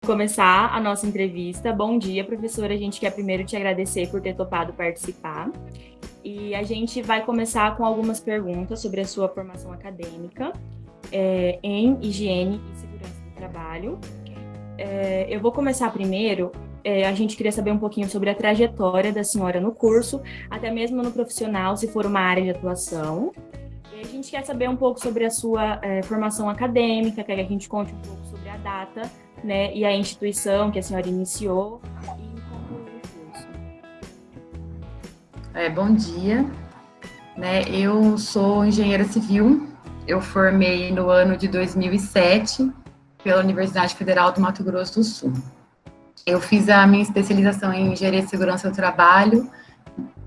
começar a nossa entrevista. Bom dia, professora. A gente quer primeiro te agradecer por ter topado participar. E a gente vai começar com algumas perguntas sobre a sua formação acadêmica em higiene e segurança do trabalho. Eu vou começar primeiro. A gente queria saber um pouquinho sobre a trajetória da senhora no curso, até mesmo no profissional, se for uma área de atuação. E a gente quer saber um pouco sobre a sua formação acadêmica, quer que a gente conte um pouco sobre a data, né, e a instituição que a senhora iniciou e concluiu o curso. Bom dia, eu sou engenheira civil, eu formei no ano de 2007 pela Universidade Federal do Mato Grosso do Sul. Eu fiz a minha especialização em engenharia de segurança do trabalho,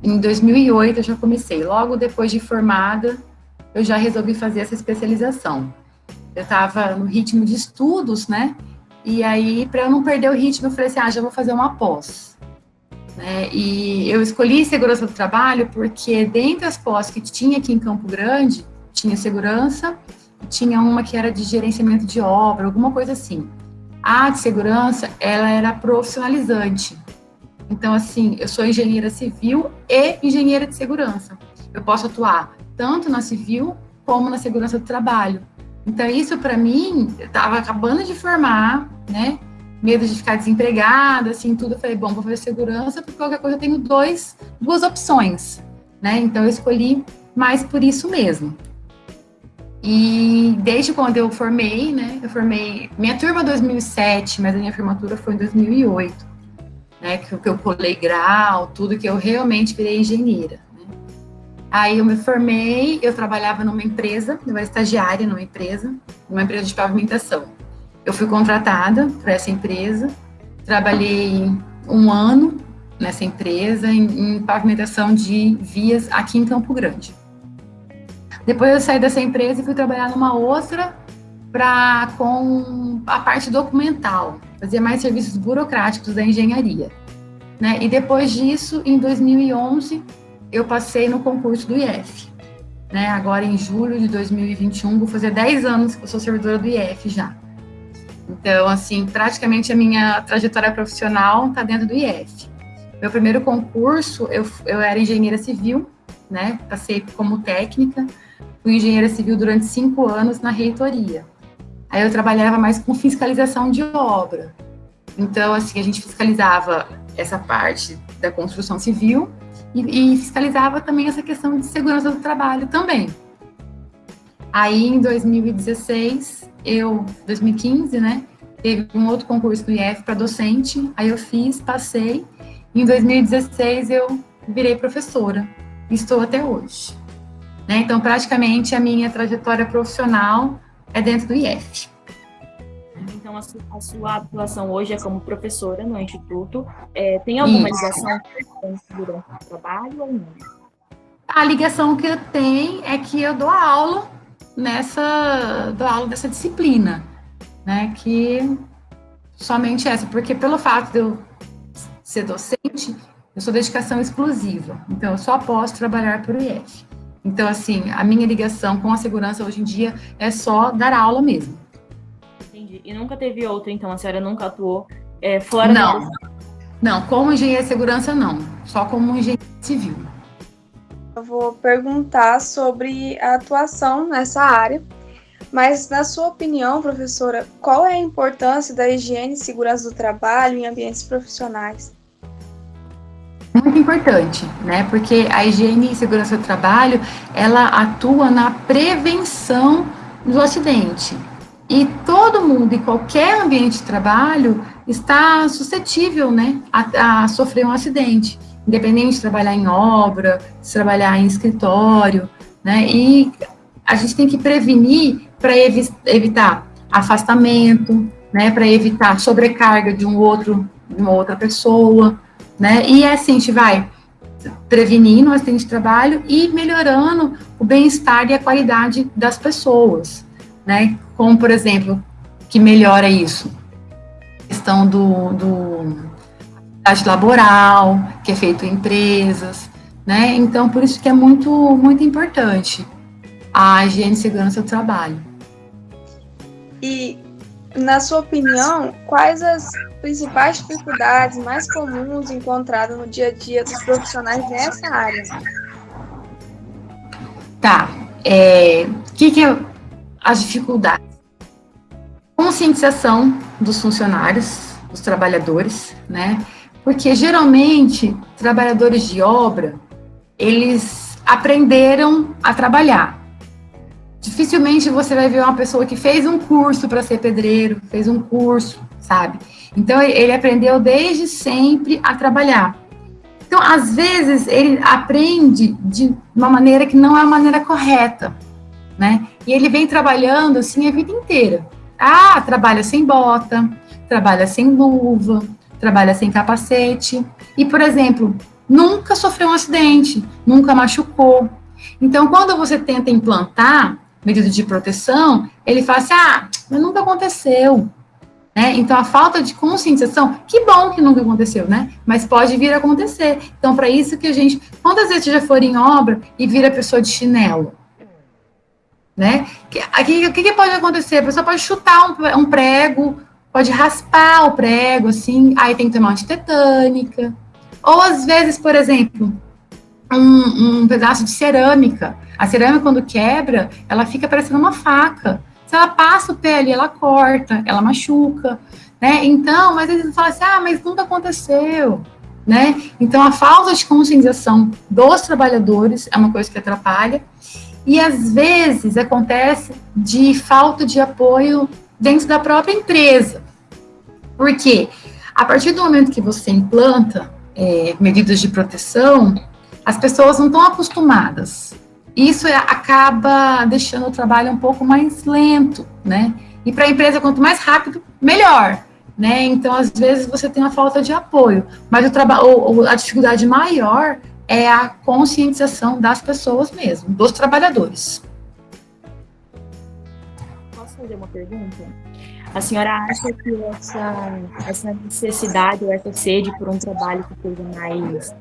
em 2008 eu já comecei, logo depois de formada, eu já resolvi fazer essa especialização. Eu estava no ritmo de estudos, e aí, para eu não perder o ritmo, eu falei assim, já vou fazer uma pós. E eu escolhi segurança do trabalho porque, dentre as pós que tinha aqui em Campo Grande, tinha segurança, tinha uma que era de gerenciamento de obra, alguma coisa assim. A de segurança, ela era profissionalizante. Então, assim, eu sou engenheira civil e engenheira de segurança. Eu posso atuar tanto na civil como na segurança do trabalho. Então, isso para mim, eu estava acabando de formar, medo de ficar desempregada, assim, tudo. Eu falei, bom, vou fazer segurança, porque qualquer coisa eu tenho duas opções, Então, eu escolhi mais por isso mesmo. E desde quando eu formei, minha turma 2007, mas a minha formatura foi em 2008, que eu colei grau, tudo, que eu realmente virei engenheira. Aí eu me formei, eu trabalhava numa empresa, eu era estagiária numa empresa de pavimentação. Eu fui contratada para essa empresa, trabalhei 1 ano nessa empresa em pavimentação de vias aqui em Campo Grande. Depois eu saí dessa empresa e fui trabalhar numa outra com a parte documental, fazia mais serviços burocráticos da engenharia. E depois disso, em 2011, eu passei no concurso do IF. Agora, em julho de 2021, vou fazer 10 anos que eu sou servidora do IF já. Então, assim, praticamente a minha trajetória profissional está dentro do IF. Meu primeiro concurso, eu era engenheira civil, passei como técnica, fui engenheira civil durante 5 anos na reitoria. Aí eu trabalhava mais com fiscalização de obra. Então, assim, a gente fiscalizava essa parte da construção civil e fiscalizava também essa questão de segurança do trabalho também. Aí, em 2016, 2015, teve um outro concurso do IF para docente, aí eu fiz, passei, e em 2016 eu virei professora, e estou até hoje. Então, praticamente, a minha trajetória profissional é dentro do IF. Então, a sua atuação hoje é como professora no Instituto. Tem alguma ligação com segurança do trabalho ou não? A ligação que eu tenho é que eu dou aula dessa disciplina, que somente essa, porque pelo fato de eu ser docente, eu sou dedicação exclusiva, então eu só posso trabalhar para o IF. Então, assim, a minha ligação com a segurança hoje em dia é só dar aula mesmo. Entendi. E nunca teve outra, então? A senhora nunca atuou fora da... Não, como engenheira de segurança, não. Só como engenheira civil. Eu vou perguntar sobre a atuação nessa área, mas, na sua opinião, professora, qual é a importância da higiene e segurança do trabalho em ambientes profissionais? Muito importante, porque a higiene e segurança do trabalho, ela atua na prevenção do acidente. E todo mundo, em qualquer ambiente de trabalho, está suscetível, a sofrer um acidente, independente de trabalhar em obra, de trabalhar em escritório, e a gente tem que prevenir para evitar afastamento, para evitar sobrecarga de uma outra pessoa, e assim a gente vai prevenindo o acidente de trabalho e melhorando o bem-estar e a qualidade das pessoas, como, por exemplo, que melhora isso? A questão do atividade laboral, que é feito em empresas, Então, por isso que é muito, muito importante a higiene e segurança do trabalho. E na sua opinião, quais as principais dificuldades mais comuns encontradas no dia a dia dos profissionais nessa área? Tá. Que é as dificuldades? Conscientização dos funcionários, dos trabalhadores, né? Porque geralmente trabalhadores de obra, eles aprenderam a trabalhar. Dificilmente você vai ver uma pessoa que fez um curso para ser pedreiro, fez um curso, sabe? Então ele aprendeu desde sempre a trabalhar. Então, às vezes, ele aprende de uma maneira que não é a maneira correta, né? E ele vem trabalhando assim a vida inteira. Trabalha sem bota, trabalha sem luva, trabalha sem capacete. E, por exemplo, nunca sofreu um acidente, nunca machucou. Então, quando você tenta implantar medida de proteção, ele fala assim, mas nunca aconteceu. Né? Então, a falta de conscientização, que bom que nunca aconteceu, né? Mas pode vir a acontecer. Então, para isso que a gente... Quantas vezes você já for em obra e vira pessoa de chinelo? Né? O que pode acontecer? A pessoa pode chutar um prego, pode raspar o prego, assim, aí tem que tomar antitetânica. Ou, às vezes, por exemplo, um pedaço de cerâmica. A cerâmica, quando quebra, ela fica parecendo uma faca. Se ela passa o pé ali, ela corta, ela machuca, né? Então, mas eles falam assim, mas nunca aconteceu, né? Então, a falta de conscientização dos trabalhadores é uma coisa que atrapalha, e às vezes acontece de falta de apoio dentro da própria empresa. Por quê? A partir do momento que você implanta medidas de proteção, as pessoas não estão acostumadas. Isso acaba deixando o trabalho um pouco mais lento, né? E para a empresa, quanto mais rápido, melhor, né? Então, às vezes, você tem uma falta de apoio. Mas a dificuldade maior é a conscientização das pessoas mesmo, dos trabalhadores. Posso fazer uma pergunta? A senhora acha que essa necessidade ou essa sede por um trabalho que seja mais...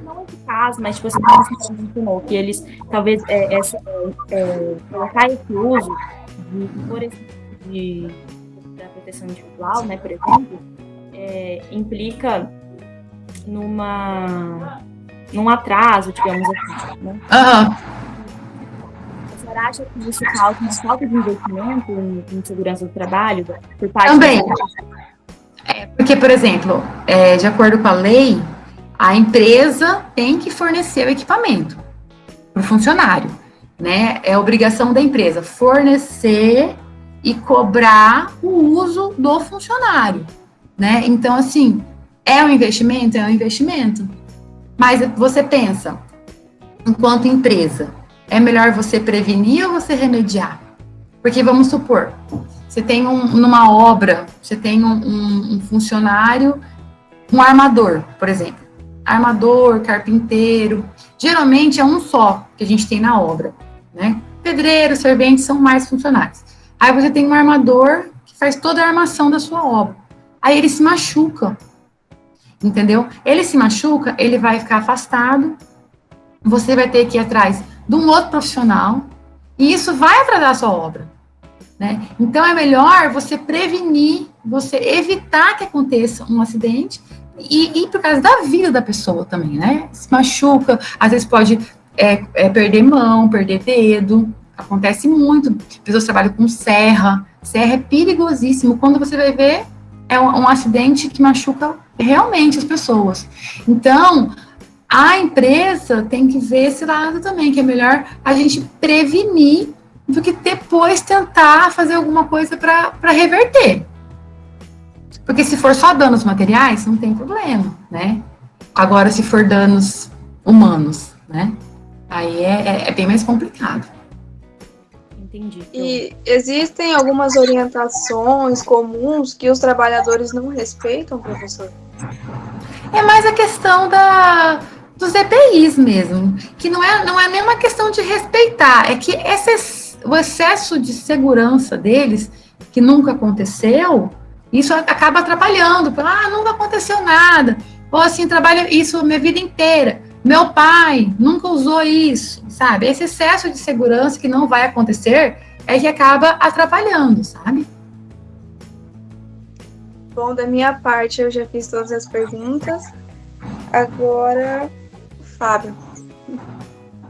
não eficaz, mas tipo, você não mencionou que eles, talvez, colocar esse uso da proteção individual, né, por exemplo, implica num atraso, digamos assim, né? A senhora acha que isso causa uma falta de investimento em segurança do trabalho por parte também? Porque, por exemplo, de acordo com a lei, a empresa tem que fornecer o equipamento para o funcionário, né? É obrigação da empresa fornecer e cobrar o uso do funcionário, né? Então, assim, é um investimento? É um investimento. Mas você pensa, enquanto empresa, é melhor você prevenir ou você remediar? Porque, vamos supor, você tem numa obra, você tem um funcionário, um armador, por exemplo. Armador, carpinteiro, geralmente é um só que a gente tem na obra, né? Pedreiro, servente são mais funcionários. Aí você tem um armador que faz toda a armação da sua obra. Aí ele se machuca, entendeu? Ele se machuca, ele vai ficar afastado, você vai ter que ir atrás de um outro profissional, e isso vai atrasar a sua obra, né? Então é melhor você prevenir, você evitar que aconteça um acidente, e por causa da vida da pessoa também, né? Se machuca, às vezes pode perder mão, perder dedo, acontece muito. Pessoas trabalham com serra é perigosíssimo. Quando você vai ver, é um acidente que machuca realmente as pessoas. Então, a empresa tem que ver esse lado também, que é melhor a gente prevenir do que depois tentar fazer alguma coisa para reverter. Porque se for só danos materiais, não tem problema, né? Agora, se for danos humanos, né? Aí é bem mais complicado. Entendi. E existem algumas orientações comuns que os trabalhadores não respeitam, professor? É mais a questão dos EPIs mesmo, que não é nem uma questão de respeitar, é que o excesso de segurança deles, que nunca aconteceu, isso acaba atrapalhando. Nunca aconteceu nada. Ou assim, trabalho isso a minha vida inteira. Meu pai nunca usou isso, sabe? Esse excesso de segurança que não vai acontecer é que acaba atrapalhando, sabe? Bom, da minha parte, eu já fiz todas as perguntas. Agora, Fábio.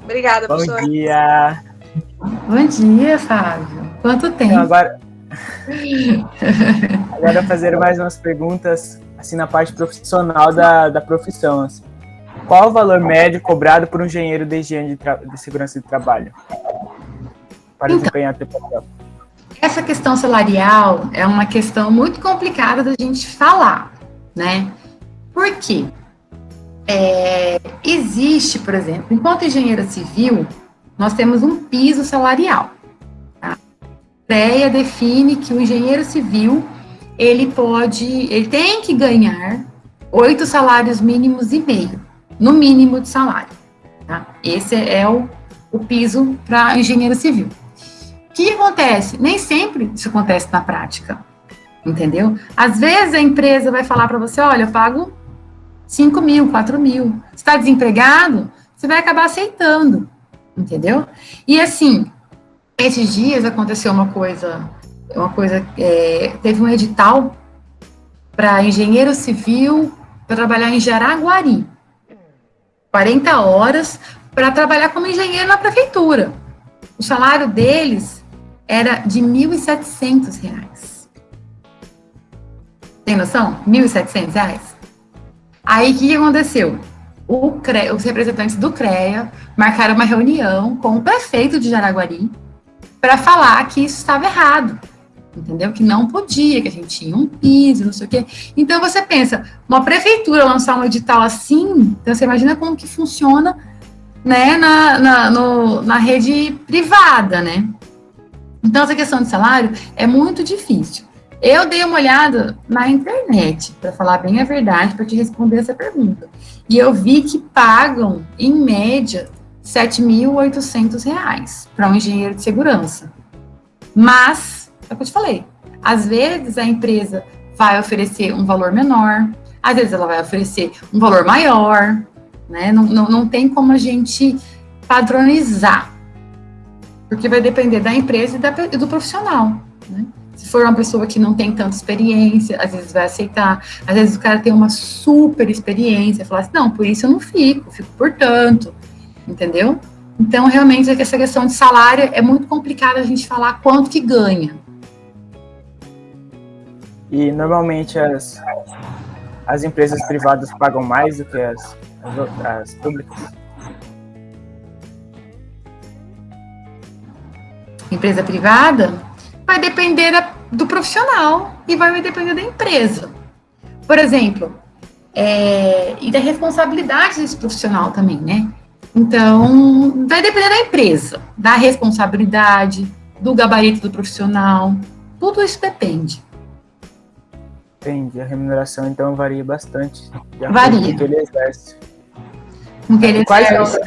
Obrigada, professora. Bom dia! Bom dia, Fábio. Quanto tempo? Então, agora fazer mais umas perguntas assim na parte profissional da profissão. Assim. Qual o valor médio cobrado por um engenheiro de higiene de segurança de trabalho para desempenhar o papel? Essa questão salarial é uma questão muito complicada da gente falar, né? Por quê? Existe, por exemplo, enquanto engenheira civil, nós temos um piso salarial. Tá? A CREA define que o engenheiro civil, ele tem que ganhar 8 salários mínimos e meio, no mínimo de salário. Tá? Esse é o piso para engenheiro civil. O que acontece? Nem sempre isso acontece na prática, entendeu? Às vezes a empresa vai falar para você, olha, eu pago 5 mil, 4 mil. Você está desempregado? Você vai acabar aceitando, entendeu? E assim, esses dias aconteceu uma coisa teve um edital para engenheiro civil para trabalhar em Jaraguari. 40 horas para trabalhar como engenheiro na prefeitura. O salário deles era de R$ 1.700. Tem noção? R$ 1.700. Aí, o que aconteceu? Os representantes do CREA marcaram uma reunião com o prefeito de Jaraguari para falar que isso estava errado, entendeu? Que não podia, que a gente tinha um piso, não sei o quê. Então, você pensa, uma prefeitura lançar um edital assim, então você imagina como que funciona, né, na rede privada, né? Então, essa questão de salário é muito difícil. Eu dei uma olhada na internet, para falar bem a verdade, para te responder essa pergunta. E eu vi que pagam, em média, R$ 7.800 para um engenheiro de segurança. Mas, é o que eu te falei, às vezes a empresa vai oferecer um valor menor, às vezes ela vai oferecer um valor maior, né? Não tem como a gente padronizar, porque vai depender da empresa e do profissional, né? Se for uma pessoa que não tem tanta experiência, às vezes vai aceitar. Às vezes o cara tem uma super experiência, fala assim, não, por isso eu não fico por tanto, entendeu? Então, realmente, essa questão de salário é muito complicado a gente falar quanto que ganha. E, normalmente, as empresas privadas pagam mais do que as públicas? Empresa privada vai depender do profissional e vai depender da empresa. Por exemplo, e da responsabilidade desse profissional também, né? Então, vai depender da empresa, da responsabilidade, do gabarito do profissional, tudo isso depende. Entendi, a remuneração então varia bastante. Varia. Com que ele exerce. Com que ele exerce.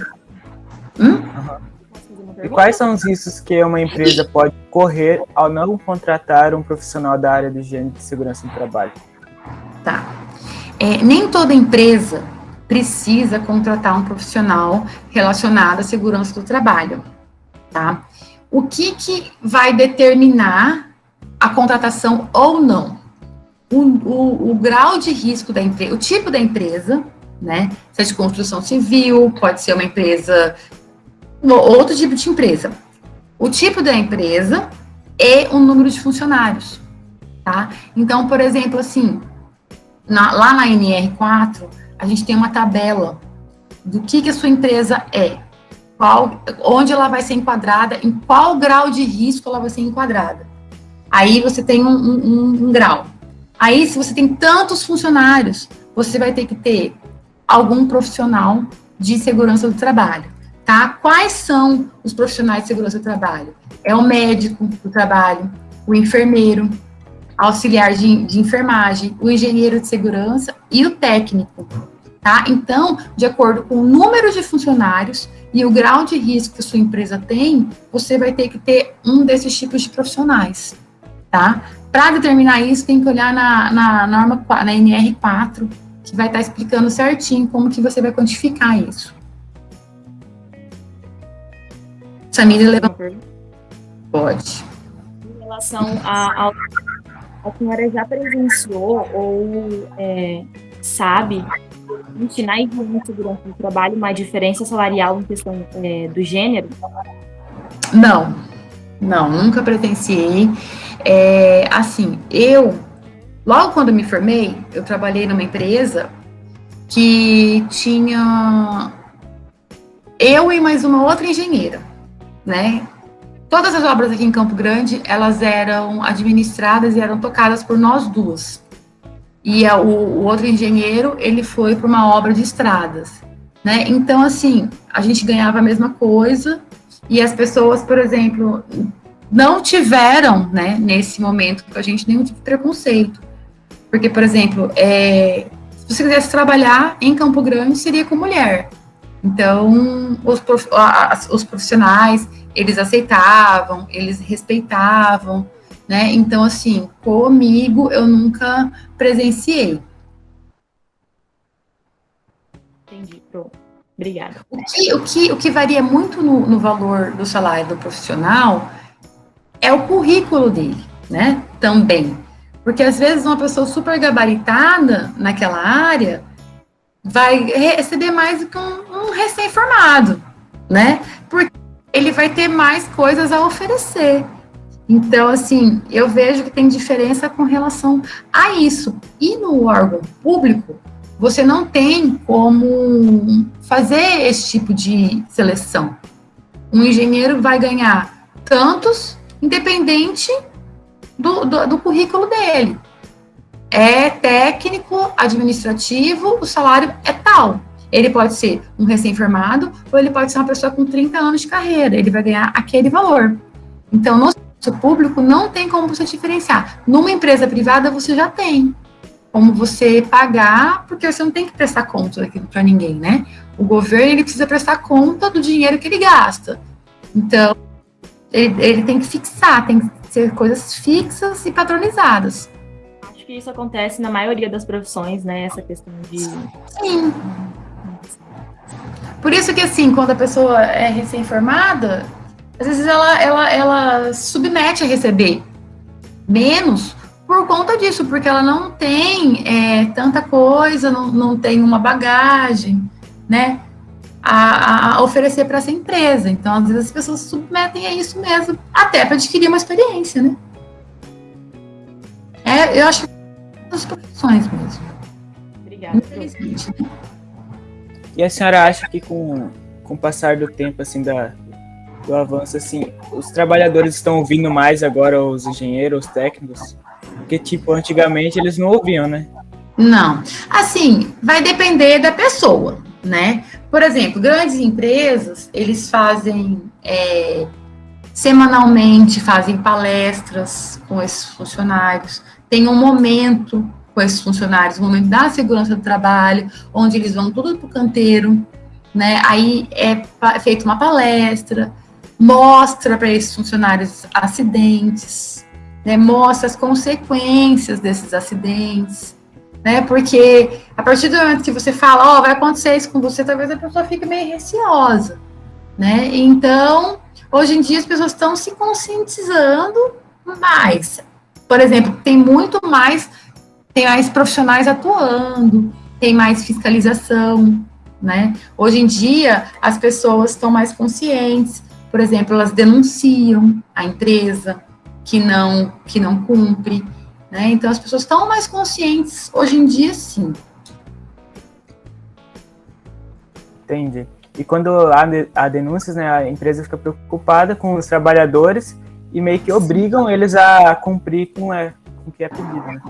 E quais são os riscos que uma empresa pode correr ao não contratar um profissional da área de higiene e segurança do trabalho? Tá. Nem toda empresa precisa contratar um profissional relacionado à segurança do trabalho, tá? O que vai determinar a contratação ou não? O grau de risco da empresa, o tipo da empresa, né? Se é de construção civil, pode ser uma empresa, outro tipo de empresa. O tipo da empresa e o número de funcionários, tá? Então, por exemplo, assim, lá na NR4, a gente tem uma tabela do que a sua empresa é, onde ela vai ser enquadrada, em qual grau de risco ela vai ser enquadrada. Aí você tem um grau. Aí, se você tem tantos funcionários, você vai ter que ter algum profissional de segurança do trabalho, tá? Quais são os profissionais de segurança do trabalho? É o médico do trabalho, o enfermeiro, auxiliar de enfermagem, o engenheiro de segurança e o técnico, tá? Então, de acordo com o número de funcionários e o grau de risco que a sua empresa tem, você vai ter que ter um desses tipos de profissionais, tá? Para determinar isso, tem que olhar na norma, na NR4, que vai estar explicando certinho como que você vai quantificar isso. Samira levantou. Pode. Em relação ao... A senhora já presenciou ou sabe existe na higiene e segurança do trabalho uma diferença salarial em questão do gênero? Não, nunca presenciei. Assim, logo quando me formei, eu trabalhei numa empresa que tinha eu e mais uma outra engenheira, né? Todas as obras aqui em Campo Grande, elas eram administradas e eram tocadas por nós duas. E o outro engenheiro, ele foi para uma obra de estradas, né? Então, assim, a gente ganhava a mesma coisa e as pessoas, por exemplo, não tiveram, né, nesse momento, com a gente, nenhum tipo de preconceito. Porque, por exemplo, se você quisesse trabalhar em Campo Grande, seria com mulher. Então, os profissionais, eles aceitavam, eles respeitavam, né? Então, assim, comigo eu nunca presenciei. Entendi, pronto. Obrigada. O que varia muito no valor do salário do profissional é o currículo dele, né? Também. Porque, às vezes, uma pessoa super gabaritada naquela área vai receber mais do que um recém-formado, né? Porque ele vai ter mais coisas a oferecer. Então, assim, eu vejo que tem diferença com relação a isso. E no órgão público, você não tem como fazer esse tipo de seleção. Um engenheiro vai ganhar tantos, independente do currículo dele. É técnico, administrativo, o salário é tal. Ele pode ser um recém-formado ou ele pode ser uma pessoa com 30 anos de carreira. Ele vai ganhar aquele valor. Então, no serviço público, não tem como você diferenciar. Numa empresa privada, você já tem como você pagar, porque você não tem que prestar conta daquilo para ninguém, né? O governo, ele precisa prestar conta do dinheiro que ele gasta. Então, ele tem que fixar, tem que ser coisas fixas e padronizadas. Acho que isso acontece na maioria das profissões, né? Essa questão de... Sim. Por isso que, assim, quando a pessoa é recém-formada, às vezes ela se submete a receber menos por conta disso, porque ela não tem tanta coisa, não tem uma bagagem, né, a oferecer para essa empresa. Então, às vezes, as pessoas se submetem a isso mesmo, até para adquirir uma experiência, né? Eu acho que as profissões mesmo. Obrigada. Infelizmente, né? E a senhora acha que com o passar do tempo, assim, do avanço, assim, os trabalhadores estão ouvindo mais agora os engenheiros, os técnicos? Porque, tipo, antigamente eles não ouviam, né? Não. Assim, vai depender da pessoa, né? Por exemplo, grandes empresas, eles fazem semanalmente, fazem palestras com esses funcionários, tem um momento com esses funcionários, um momento da segurança do trabalho, onde eles vão tudo pro canteiro, né? Aí é feita uma palestra, mostra para esses funcionários acidentes, né? Mostra as consequências desses acidentes, né? Porque a partir do momento que você fala, vai acontecer isso com você, talvez a pessoa fique meio receosa, né? Então, hoje em dia as pessoas estão se conscientizando mais. Por exemplo, tem mais profissionais atuando, tem mais fiscalização, né? Hoje em dia, as pessoas estão mais conscientes. Por exemplo, elas denunciam a empresa que não cumpre, né? Então, as pessoas estão mais conscientes hoje em dia, sim. Entendi. E quando há denúncias, né, a empresa fica preocupada com os trabalhadores e meio que obrigam eles a cumprir com o que é pedido, né?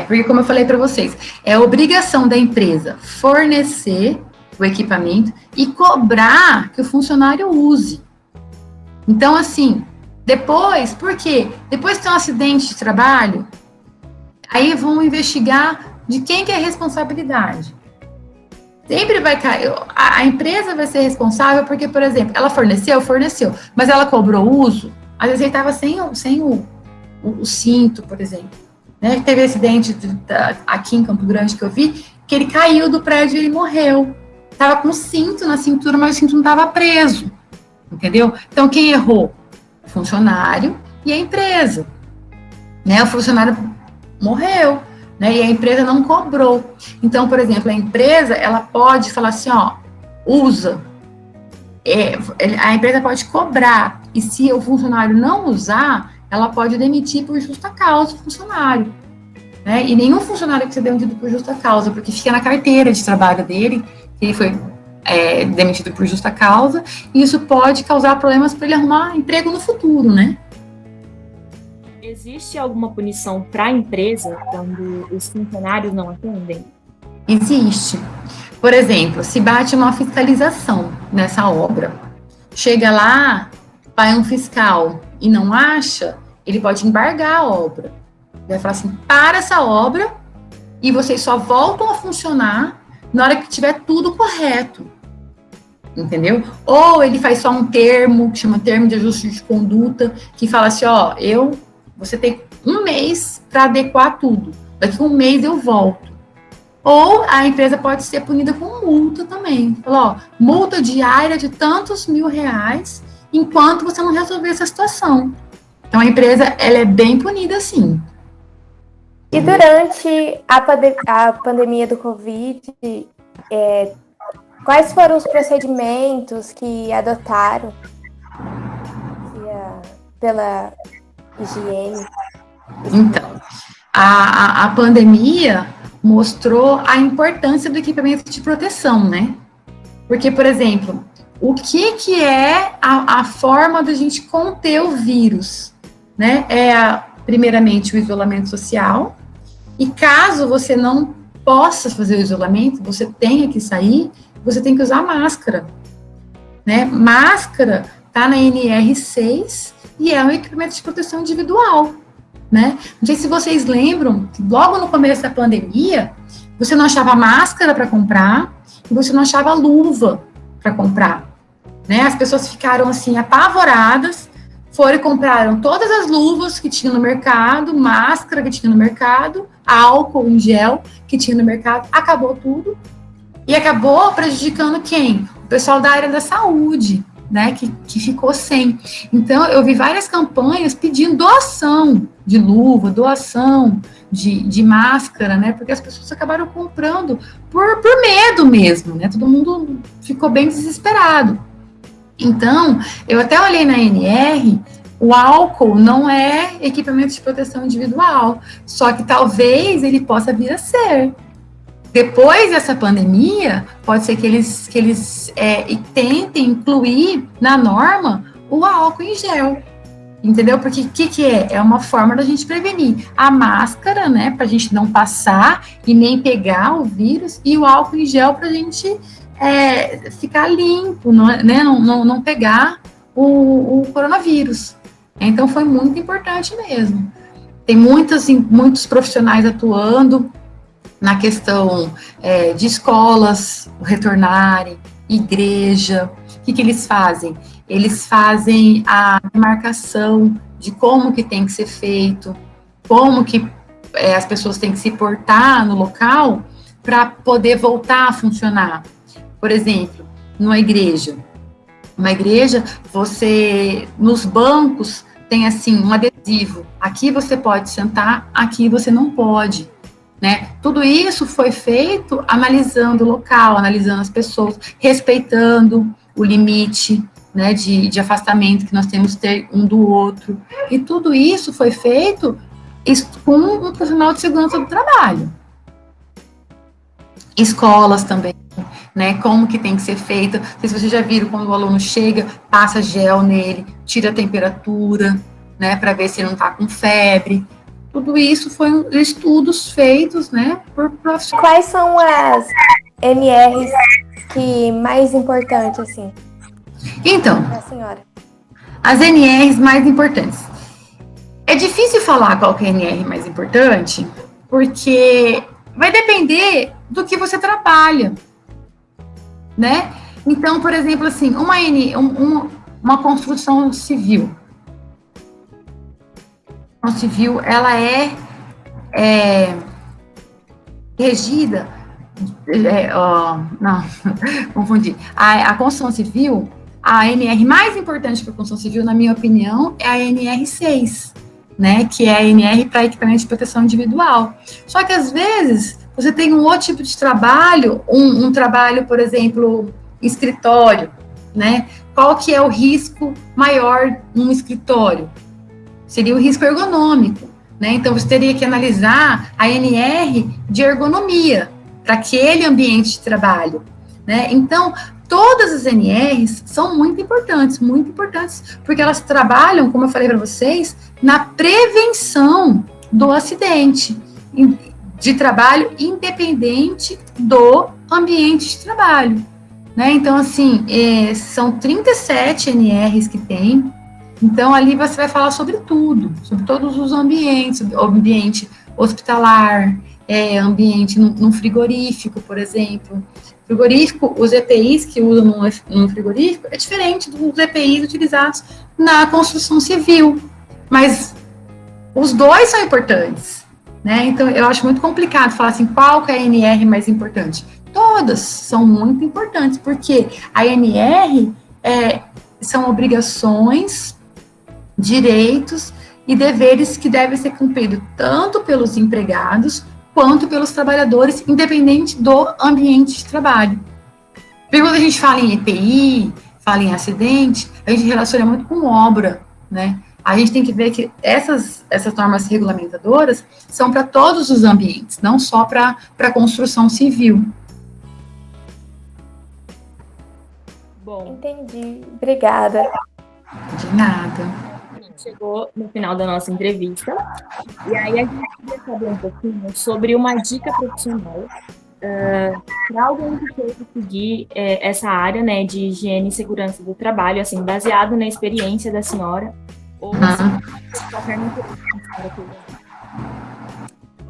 Porque como eu falei para vocês, é obrigação da empresa fornecer o equipamento e cobrar que o funcionário use. Então, assim, por quê? Depois que tem um acidente de trabalho, aí vão investigar de quem que é a responsabilidade. Sempre vai cair, a empresa vai ser responsável porque, por exemplo, ela forneceu, mas ela cobrou o uso, às vezes ele estava sem o cinto, por exemplo. Né? Teve acidente aqui em Campo Grande que eu vi, que ele caiu do prédio e ele morreu. Estava com cinto na cintura, mas o cinto não estava preso. Entendeu? Então, quem errou? O funcionário e a empresa, né? O funcionário morreu, né? E a empresa não cobrou. Então, por exemplo, a empresa, ela pode falar assim, ó, usa. A empresa pode cobrar, e se o funcionário não usar, ela pode demitir por justa causa o funcionário, né? E nenhum funcionário que seja demitido por justa causa, porque fica na carteira de trabalho dele, que ele foi demitido por justa causa, e isso pode causar problemas para ele arrumar emprego no futuro, né? Existe alguma punição para a empresa quando os funcionários não atendem? Existe. Por exemplo, se bate uma fiscalização nessa obra, chega lá, vai um fiscal e não acha, ele pode embargar a obra. Ele vai falar assim, para essa obra e vocês só voltam a funcionar na hora que tiver tudo correto. Entendeu? Ou ele faz só um termo, que chama termo de ajuste de conduta, que fala assim, ó, você tem um mês para adequar tudo. Daqui a um mês eu volto. Ou a empresa pode ser punida com multa também. Fala, ó, multa diária de tantos mil-reais enquanto você não resolver essa situação. Então, a empresa, ela é bem punida, sim. E durante a pandemia do Covid, quais foram os procedimentos que adotaram pela higiene? Então, a pandemia mostrou a importância do equipamento de proteção, né? Porque, por exemplo, o que é a forma da gente conter o vírus, né? Primeiramente, o isolamento social, e caso você não possa fazer o isolamento, você tenha que sair, você tem que usar máscara, né? Máscara tá na NR6 e é um equipamento de proteção individual, né? Não sei se vocês lembram, que logo no começo da pandemia, você não achava máscara para comprar e você não achava luva para comprar, né? As pessoas ficaram assim apavoradas, foram e compraram todas as luvas que tinha no mercado, máscara que tinha no mercado, álcool em gel que tinha no mercado, acabou tudo e acabou prejudicando quem? O pessoal da área da saúde, né, que ficou sem. Então, eu vi várias campanhas pedindo doação de luva, doação de máscara, né, porque as pessoas acabaram comprando por medo mesmo, né, todo mundo ficou bem desesperado. Então, eu até olhei na NR, o álcool não é equipamento de proteção individual, só que talvez ele possa vir a ser. Depois dessa pandemia, pode ser que eles tentem incluir na norma o álcool em gel, entendeu? Porque o que é? É uma forma da gente prevenir. A máscara, né, para a gente não passar e nem pegar o vírus, e o álcool em gel para a gente ficar limpo, não pegar o coronavírus. Então, foi muito importante mesmo. Tem muitos profissionais atuando na questão de escolas retornarem, igreja. O que eles fazem? Eles fazem a demarcação de como que tem que ser feito, como que as pessoas têm que se portar no local para poder voltar a funcionar. Por exemplo, numa igreja, você, nos bancos, tem assim um adesivo. Aqui você pode sentar, aqui você não pode. Né? Tudo isso foi feito analisando o local, analisando as pessoas, respeitando o limite, né, de afastamento que nós temos que ter um do outro. E tudo isso foi feito com um profissional de segurança do trabalho. Escolas também, né, como que tem que ser feita. Não sei se vocês já viram, quando o aluno chega, passa gel nele, tira a temperatura, né, para ver se ele não está com febre. Tudo isso foram estudos feitos, né, por profissionais. Quais são as NRs que mais importantes, assim? Então, para a senhora? As NRs mais importantes. É difícil falar qual que é a NR mais importante, porque vai depender do que você trabalha, né? Então, por exemplo, assim, uma construção civil. A construção civil, ela é regida... não, confundi. A construção civil, a ANR mais importante para a construção civil, na minha opinião, é a ANR 6, né, que é a ANR para equipamento de proteção individual. Só que, às vezes, você tem um outro tipo de trabalho, um trabalho, por exemplo, escritório, né? Qual que é o risco maior num escritório? Seria o risco ergonômico, né? Então, você teria que analisar a ANR de ergonomia para aquele ambiente de trabalho, né? Então, todas as NRs são muito importantes, porque elas trabalham, como eu falei para vocês, na prevenção do acidente de trabalho, independente do ambiente de trabalho, né? Então, assim, são 37 NRs que tem. Então, ali você vai falar sobre tudo, sobre todos os ambientes, ambiente hospitalar, ambiente num frigorífico, por exemplo. Frigorífico, os EPIs que usam no frigorífico é diferente dos EPIs utilizados na construção civil, mas os dois são importantes, né? Então, eu acho muito complicado falar assim, qual que é a ANR mais importante? Todas são muito importantes, porque a ANR são obrigações, direitos e deveres que devem ser cumpridos tanto pelos empregados quanto pelos trabalhadores, independente do ambiente de trabalho. Porque quando a gente fala em EPI, fala em acidente, a gente relaciona muito com obra, né? A gente tem que ver que essas normas regulamentadoras são para todos os ambientes, não só para a construção civil. Bom, Entendi. Obrigada. De nada. a gente chegou no final da nossa entrevista, e aí a gente queria saber um pouquinho sobre uma dica profissional para alguém que queira seguir essa área, né, de higiene e segurança do trabalho, assim, baseado na experiência da senhora, ou se qualquer interesse que a senhora tenha.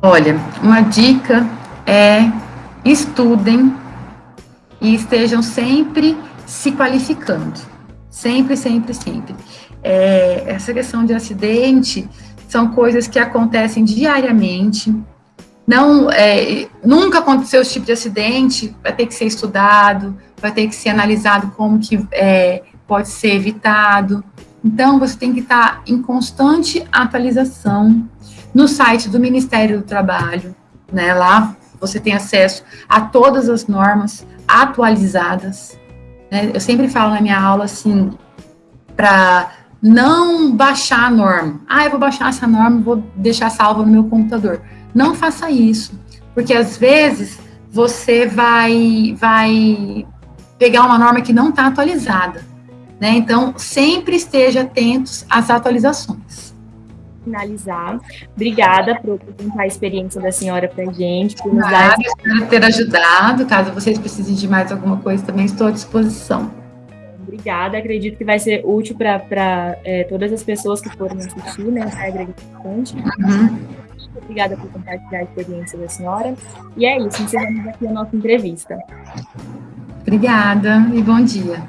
Olha, uma dica é estudem e estejam sempre se qualificando. Sempre, sempre, sempre. Essa questão de acidente são coisas que acontecem diariamente. Não, nunca aconteceu esse tipo de acidente, vai ter que ser estudado, vai ter que ser analisado como que pode ser evitado. Então, você tem que estar em constante atualização no site do Ministério do Trabalho, né? Lá você tem acesso a todas as normas atualizadas, né? Eu sempre falo na minha aula, assim, para não baixar a norma. Eu vou baixar essa norma, vou deixar salva no meu computador. Não faça isso, porque às vezes você vai pegar uma norma que não está atualizada, né? Então, sempre esteja atentos às atualizações. Finalizar. Obrigada por contar a experiência da senhora para a gente, por nos dar... Espero ter ajudado. Caso vocês precisem de mais alguma coisa, também estou à disposição. Obrigada, acredito que vai ser útil para todas as pessoas que forem assistir, né? Agregar bastante. Obrigada por compartilhar a experiência da senhora. E é isso, encerramos aqui a nossa entrevista. Obrigada e bom dia.